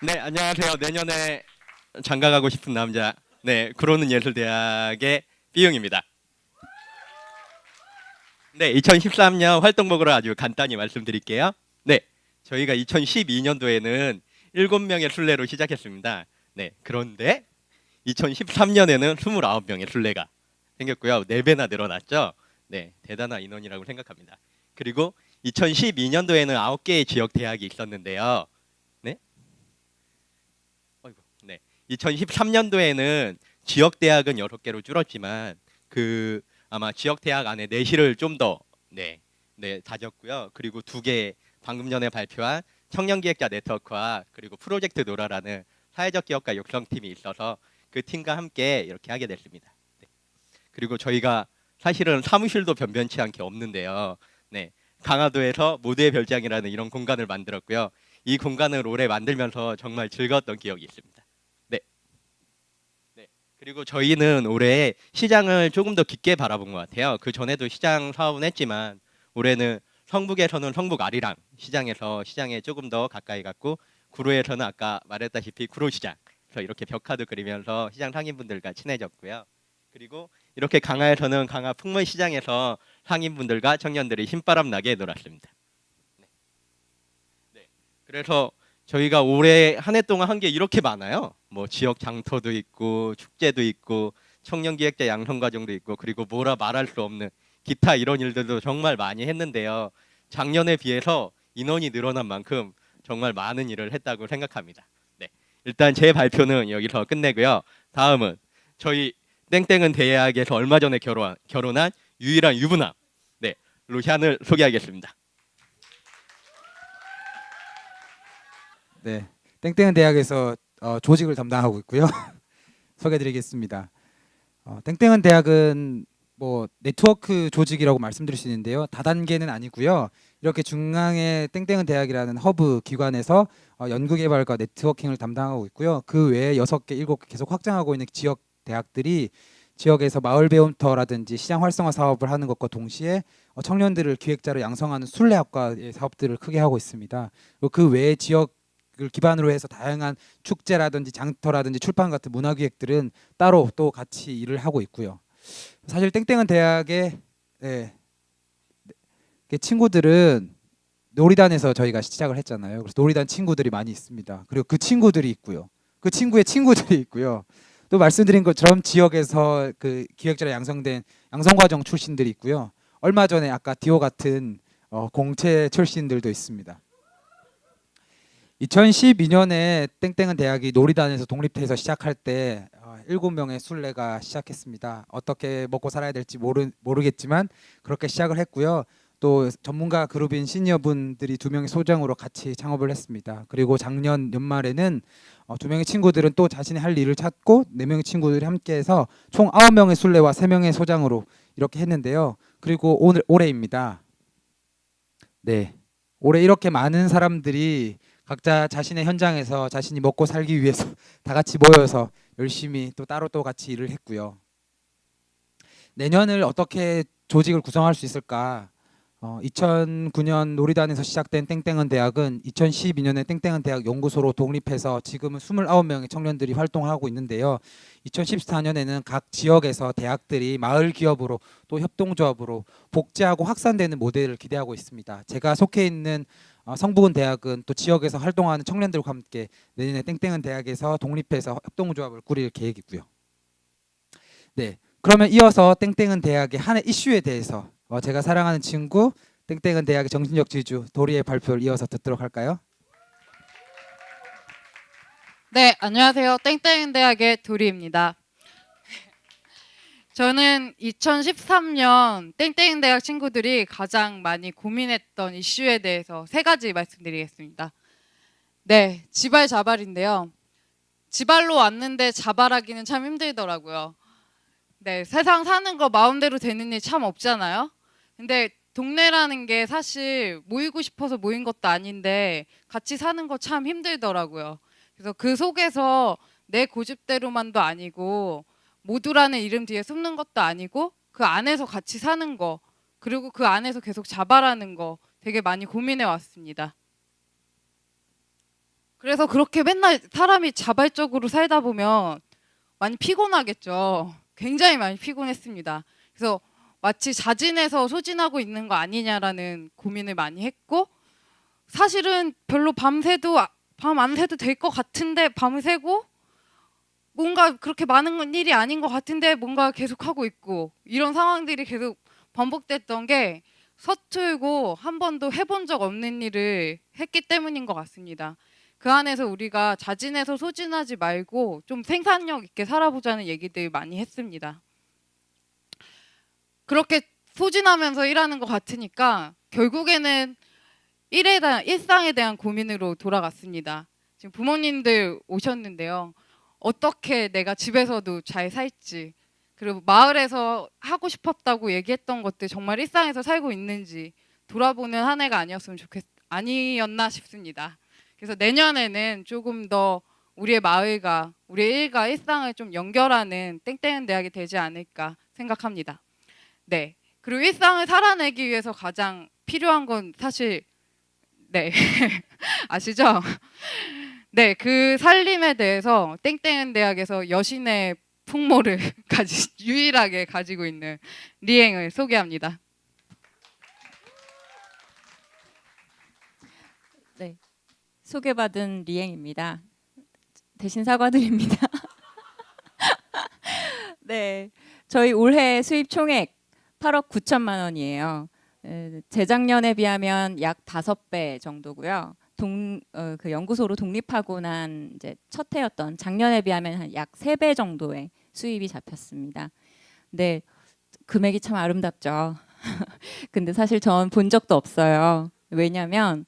네, 안녕하세요. 내년에 장가가고 싶은 남자. 네, 구로는 예술대학의 B형입니다. 네, 2013년 활동복으로 아주 간단히 말씀드릴게요. 네, 저희가 2012년도에는 7명의 순례로 시작했습니다. 네, 그런데 2013년에는 29명의 순례가 생겼고요. 4배나 늘어났죠. 네, 대단한 인원이라고 생각합니다. 그리고 2012년도에는 9개의 지역 대학이 있었는데요. 네, 어이구, 네. 2013년도에는 지역 대학은 6개로 줄었지만 아마 지역 대학 안에 내실을 좀 더 다졌고요. 그리고 2개 방금 전에 발표한 청년기획자 네트워크와 그리고 프로젝트 노라라는 사회적 기업가 육성팀이 있어서 그 팀과 함께 이렇게 하게 됐습니다. 네. 그리고 저희가 사실은 사무실도 변변치 않게 없는데요. 네. 강화도에서 모두의 별장이라는 이런 공간을 만들었고요. 이 공간을 오래 만들면서 정말 즐거웠던 기억이 있습니다. 네. 네. 그리고 저희는 올해 시장을 조금 더 깊게 바라본 것 같아요. 그 전에도 시장 사업은 했지만 올해는 성북에서는 성북 아리랑 시장에서 시장에 조금 더 가까이 갔고 구로에서는 아까 말했다시피 구로시장 그래서 이렇게 벽화도 그리면서 시장 상인분들과 친해졌고요. 그리고 이렇게 강화에서는 강화 풍물시장에서 상인분들과 청년들이 신바람 나게 놀았습니다. 네. 네. 그래서 저희가 올해 한 해 동안 한 게 이렇게 많아요. 뭐 지역 장터도 있고 축제도 있고 청년기획자 양성과정도 있고 그리고 뭐라 말할 수 없는 기타 이런 일들도 정말 많이 했는데요. 작년에 비해서 인원이 늘어난 만큼 정말 많은 일을 했다고 생각합니다. 네. 일단 제 발표는 여기서 끝내고요. 다음은 저희 땡땡은 대학에서 얼마 전에 결혼한 유일한 유부남 네, 루샨을 소개하겠습니다. 네, 땡땡은 대학에서 조직을 담당하고 있고요. 소개드리겠습니다. 땡땡은 대학은 뭐 네트워크 조직이라고 말씀드릴 수 있는데요. 다단계는 아니고요. 이렇게 중앙에 땡땡은 대학이라는 허브 기관에서 연구개발과 네트워킹을 담당하고 있고요. 그 외에 6개, 7개 계속 확장하고 있는 지역 대학들이 지역에서 마을 배움터라든지 시장 활성화 사업을 하는 것과 동시에 청년들을 기획자로 양성하는 순례학과의 사업들을 크게 하고 있습니다. 그리고 그 외에 지역을 기반으로 해서 다양한 축제라든지 장터라든지 출판 같은 문화기획들은 따로 또 같이 일을 하고 있고요. 사실 땡땡은 대학의 친구들은 놀이단에서 저희가 시작을 했잖아요. 그래서 놀이단 친구들이 많이 있습니다. 그리고 그 친구들이 있고요. 그 친구의 친구들이 있고요. 또 말씀드린 것처럼 지역에서 그 기획자로 양성된 양성과정 출신들이 있고요. 얼마 전에 아까 디오 같은 공채 출신들도 있습니다. 2012년에 땡땡은 대학이 놀이단에서 독립해서 시작할 때 7명의 순례가 시작했습니다. 어떻게 먹고 살아야 될지 모르겠지만 그렇게 시작을 했고요. 또 전문가 그룹인 시니어분들이 2명의 소장으로 같이 창업을 했습니다. 그리고 작년 연말에는 2명의 친구들은 또 자신의 할 일을 찾고 4명의 친구들이 함께해서 총 9명의 순례와 3명의 소장으로 이렇게 했는데요. 그리고 올해입니다. 네, 올해 이렇게 많은 사람들이 각자 자신의 현장에서 자신이 먹고 살기 위해서 다 같이 모여서 열심히 또 따로 또 같이 일을 했고요. 내년을 어떻게 조직을 구성할 수 있을까? 2009년 놀이단에서 시작된 땡땡은 대학은 2012년에 땡땡은 대학 연구소로 독립해서 지금은 29명의 청년들이 활동을 하고 있는데요. 2014년에는 각 지역에서 대학들이 마을 기업으로 또 협동조합으로 복제하고 확산되는 모델을 기대하고 있습니다. 제가 속해 있는 성북은 대학은 또 지역에서 활동하는 청년들과 함께 내년에 땡땡은 대학에서 독립해서 협동조합을 꾸릴 계획이고요. 네, 그러면 이어서 땡땡은 대학의 한 해 이슈에 대해서 제가 사랑하는 친구 땡땡은 대학의 정신적 지주 도리의 발표를 이어서 듣도록 할까요? 네, 안녕하세요. 땡땡 대학의 도리입니다. 저는 2013년 땡땡 대학 친구들이 가장 많이 고민했던 이슈에 대해서 3가지 말씀드리겠습니다. 네, 지발자발인데요. 지발로 왔는데 자발하기는 참 힘들더라고요. 네, 세상 사는 거 마음대로 되는 일 참 없잖아요. 근데 동네라는 게 사실 모이고 싶어서 모인 것도 아닌데 같이 사는 거 참 힘들더라고요. 그래서 그 속에서 내 고집대로만도 아니고 모두라는 이름 뒤에 숨는 것도 아니고 그 안에서 같이 사는 거 그리고 그 안에서 계속 자발하는 거 되게 많이 고민해 왔습니다. 그래서 그렇게 맨날 사람이 자발적으로 살다 보면 많이 피곤하겠죠. 굉장히 많이 피곤했습니다. 그래서 마치 자진해서 소진하고 있는 거 아니냐라는 고민을 많이 했고, 사실은 별로 밤 안 새도 될 것 같은데 밤을 새고, 뭔가 그렇게 많은 일이 아닌 것 같은데 뭔가 계속 하고 있고, 이런 상황들이 계속 반복됐던 게 서툴고 한 번도 해본 적 없는 일을 했기 때문인 것 같습니다. 그 안에서 우리가 자진해서 소진하지 말고 좀 생산력 있게 살아보자는 얘기들 많이 했습니다. 그렇게 소진하면서 일하는 것 같으니까 결국에는 일상에 대한 고민으로 돌아갔습니다. 지금 부모님들 오셨는데요. 어떻게 내가 집에서도 잘 살지, 그리고 마을에서 하고 싶었다고 얘기했던 것들 정말 일상에서 살고 있는지 돌아보는 한 해가 아니었나 싶습니다. 그래서 내년에는 조금 더 우리의 마을과 우리의 일과 일상을 좀 연결하는 땡땡은 대학이 되지 않을까 생각합니다. 네. 그리고 일상을 살아내기 위해서 가장 필요한 건 사실 네. 아시죠? 네, 그 살림에 대해서 땡땡은 대학에서 여신의 풍모를 유일하게 가지고 있는 리앵을 소개합니다. 네, 소개받은 리앵입니다. 대신 사과드립니다. 네, 저희 올해 수입 총액 8억 9천만 원이에요. 재작년에 비하면 약 5배 정도고요. 그 연구소로 독립하고 난 이제 첫 해였던 작년에 비하면 한 약 3배 정도의 수입이 잡혔습니다. 네, 금액이 참 아름답죠. 근데 사실 전 본 적도 없어요. 왜냐하면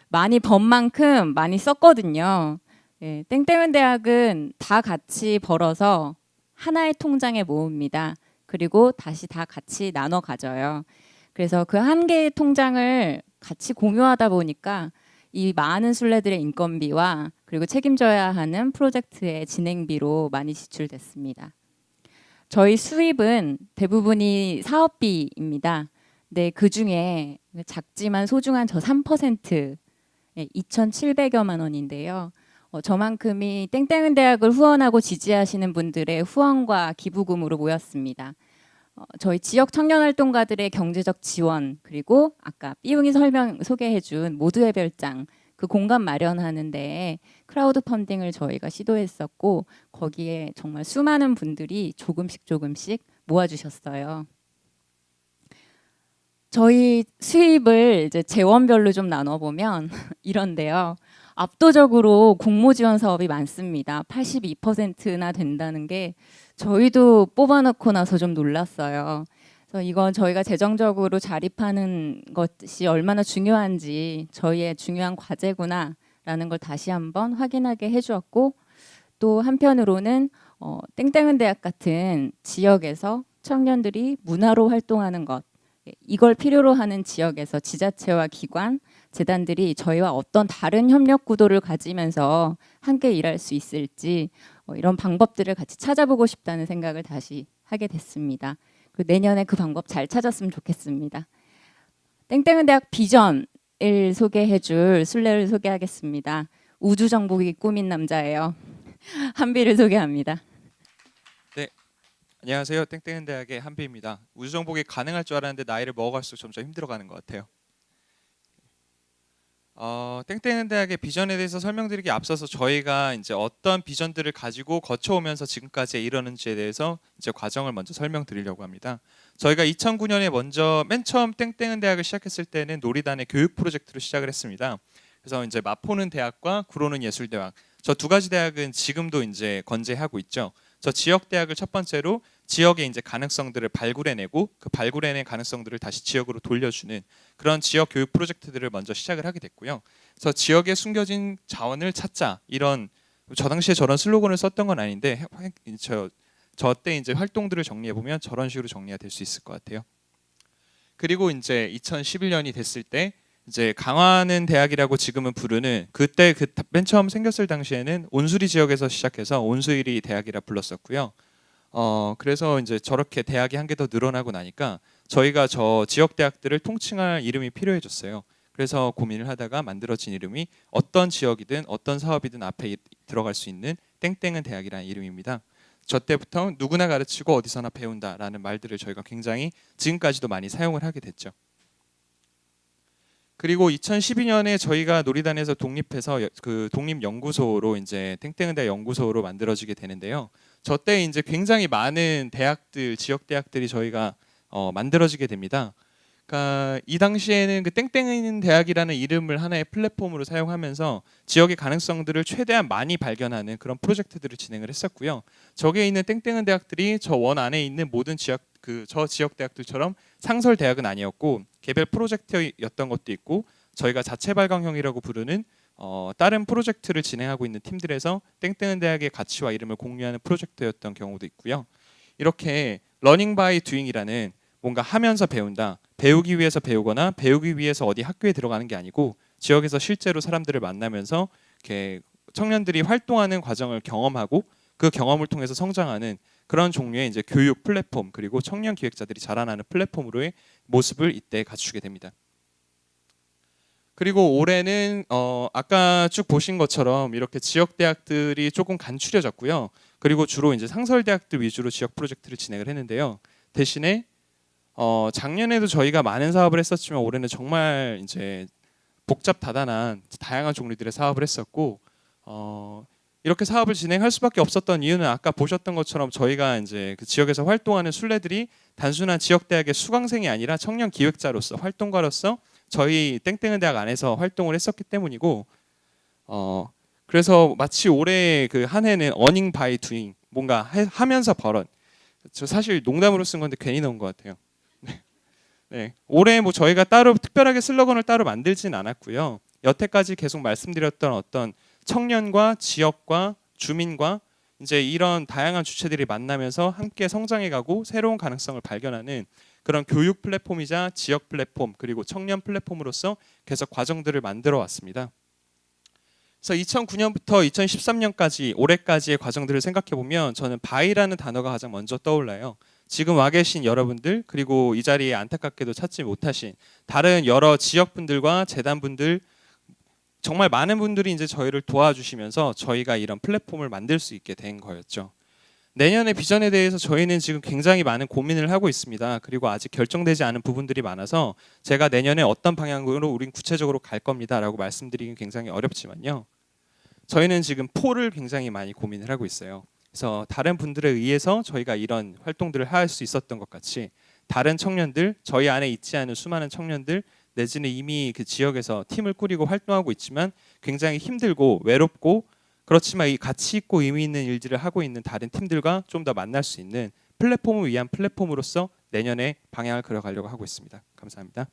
많이 번 만큼 많이 썼거든요. 네, 땡땡은 대학은 다 같이 벌어서 하나의 통장에 모읍니다. 그리고 다시 다 같이 나눠 가져요. 그래서 그 한 개의 통장을 같이 공유하다 보니까 이 많은 순례들의 인건비와 그리고 책임져야 하는 프로젝트의 진행비로 많이 지출됐습니다. 저희 수입은 대부분이 사업비입니다. 네, 그 중에 작지만 소중한 저 3%, 2,700여만 원인데요. 저만큼이 땡땡은 대학을 후원하고 지지하시는 분들의 후원과 기부금으로 모였습니다. 저희 지역 청년활동가들의 경제적 지원, 그리고 아까 삐용이 소개해준 모두의 별장, 그 공간 마련하는 데에 크라우드 펀딩을 저희가 시도했었고, 거기에 정말 수많은 분들이 조금씩 모아주셨어요. 저희 수입을 이제 재원별로 좀 나눠보면 이런데요. 압도적으로 공모 지원 사업이 많습니다. 82%나 된다는 게 저희도 뽑아놓고 나서 좀 놀랐어요. 그래서 이건 저희가 재정적으로 자립하는 것이 얼마나 중요한지, 저희의 중요한 과제구나라는 걸 다시 한번 확인하게 해주었고, 또 한편으로는 땡땡은 대학 같은 지역에서 청년들이 문화로 활동하는 것, 이걸 필요로 하는 지역에서 지자체와 기관, 재단들이 저희와 어떤 다른 협력 구도를 가지면서 함께 일할 수 있을지, 이런 방법들을 같이 찾아보고 싶다는 생각을 다시 하게 됐습니다. 그리고 내년에 그 방법 잘 찾았으면 좋겠습니다. 땡땡은 대학 비전을 소개해줄 순례를 소개하겠습니다. 우주정복이 꾸민 남자예요. 한비를 소개합니다. 안녕하세요. 땡땡은 대학의 한비입니다. 우주정복이 가능할 줄 알았는데 나이를 먹어갈수록 점점 힘들어가는 것 같아요. 땡땡은 대학의 비전에 대해서 설명드리기 앞서서 저희가 이제 어떤 비전들을 가지고 거쳐오면서 지금까지 이르는지에 대해서 이제 과정을 먼저 설명드리려고 합니다. 저희가 2009년에 맨 처음 땡땡은 대학을 시작했을 때는 놀이단의 교육 프로젝트로 시작을 했습니다. 그래서 이제 마포는 대학과 구로는 예술대학, 저 두 가지 대학은 지금도 이제 건재하고 있죠. 저 지역 대학을 첫 번째로 지역의 이제 가능성들을 발굴해내고 그 발굴해낸 가능성들을 다시 지역으로 돌려주는 그런 지역 교육 프로젝트들을 먼저 시작을 하게 됐고요. 그래서 지역에 숨겨진 자원을 찾자, 이런, 저 당시에 저런 슬로건을 썼던 건 아닌데 저 때 이제 활동들을 정리해 보면 저런 식으로 정리가 될 수 있을 것 같아요. 그리고 이제 2011년이 됐을 때 이제 강화는 대학이라고 지금은 부르는, 그때 맨 처음 생겼을 당시에는 온수리 지역에서 시작해서 온수리 대학이라 불렀었고요. 그래서 이제 저렇게 대학이 한 개 더 늘어나고 나니까 저희가 저 지역 대학들을 통칭할 이름이 필요해졌어요. 그래서 고민을 하다가 만들어진 이름이 어떤 지역이든 어떤 사업이든 앞에 들어갈 수 있는 땡땡은 대학이라는 이름입니다. 저 때부터 누구나 가르치고 어디서나 배운다라는 말들을 저희가 굉장히 지금까지도 많이 사용을 하게 됐죠. 그리고 2012년에 저희가 놀이단에서 독립해서 그 독립연구소로 이제 땡땡은 대학 연구소로 만들어지게 되는데요. 저 때 이제 굉장히 많은 대학들, 지역 대학들이 저희가 만들어지게 됩니다. 그러니까 이 당시에는 그 땡땡은 대학이라는 이름을 하나의 플랫폼으로 사용하면서 지역의 가능성들을 최대한 많이 발견하는 그런 프로젝트들을 진행을 했었고요. 저기에 있는 땡땡은 대학들이 저 원 안에 있는 모든 지역 저 지역 대학들처럼 상설 대학은 아니었고 개별 프로젝트였던 것도 있고 저희가 자체 발광형이라고 부르는 다른 프로젝트를 진행하고 있는 팀들에서 땡땡은 대학의 가치와 이름을 공유하는 프로젝트였던 경우도 있고요. 이렇게 러닝 바이 두잉이라는 뭔가 하면서 배운다. 배우기 위해서 배우거나 배우기 위해서 어디 학교에 들어가는 게 아니고 지역에서 실제로 사람들을 만나면서 이렇게 청년들이 활동하는 과정을 경험하고 그 경험을 통해서 성장하는 그런 종류의 이제 교육 플랫폼 그리고 청년 기획자들이 자라나는 플랫폼으로의 모습을 이때 갖추게 됩니다. 그리고 올해는 아까 쭉 보신 것처럼 이렇게 지역 대학들이 조금 간추려졌고요. 그리고 주로 이제 상설 대학들 위주로 지역 프로젝트를 진행을 했는데요. 대신에 작년에도 저희가 많은 사업을 했었지만 올해는 정말 이제 복잡다단한 다양한 종류들의 사업을 했었고 이렇게 사업을 진행할 수밖에 없었던 이유는 아까 보셨던 것처럼 저희가 이제 그 지역에서 활동하는 순례들이 단순한 지역 대학의 수강생이 아니라 청년 기획자로서 활동가로서 저희 땡땡은 대학 안에서 활동을 했었기 때문이고 그래서 마치 올해 그 한 해는 어닝 바이 두잉 뭔가 하면서 벌언 저 사실 농담으로 쓴 건데 괜히 넣은 것 같아요. 네, 올해 뭐 저희가 따로 특별하게 슬로건을 따로 만들진 않았고요. 여태까지 계속 말씀드렸던 어떤 청년과 지역과 주민과 이제 이런 다양한 주체들이 만나면서 함께 성장해가고 새로운 가능성을 발견하는 그런 교육 플랫폼이자 지역 플랫폼 그리고 청년 플랫폼으로서 계속 과정들을 만들어 왔습니다. 그래서 2009년부터 2013년까지 올해까지의 과정들을 생각해 보면 저는 바이라는 단어가 가장 먼저 떠올라요. 지금 와 계신 여러분들 그리고 이 자리에 안타깝게도 찾지 못하신 다른 여러 지역분들과 재단분들 정말 많은 분들이 이제 저희를 도와주시면서 저희가 이런 플랫폼을 만들 수 있게 된 거였죠. 내년의 비전에 대해서 저희는 지금 굉장히 많은 고민을 하고 있습니다. 그리고 아직 결정되지 않은 부분들이 많아서 제가 내년에 어떤 방향으로 우린 구체적으로 갈 겁니다라고 말씀드리긴 굉장히 어렵지만요. 저희는 지금 포를 굉장히 많이 고민을 하고 있어요. 그래서 다른 분들에 의해서 저희가 이런 활동들을 할 수 있었던 것 같이 다른 청년들, 저희 안에 있지 않은 수많은 청년들 내지는 이미 그 지역에서 팀을 꾸리고 활동하고 있지만 굉장히 힘들고 외롭고 그렇지만 이 가치 있고 의미 있는 일들을 하고 있는 다른 팀들과 좀 더 만날 수 있는 플랫폼을 위한 플랫폼으로서 내년에 방향을 그려가려고 하고 있습니다. 감사합니다.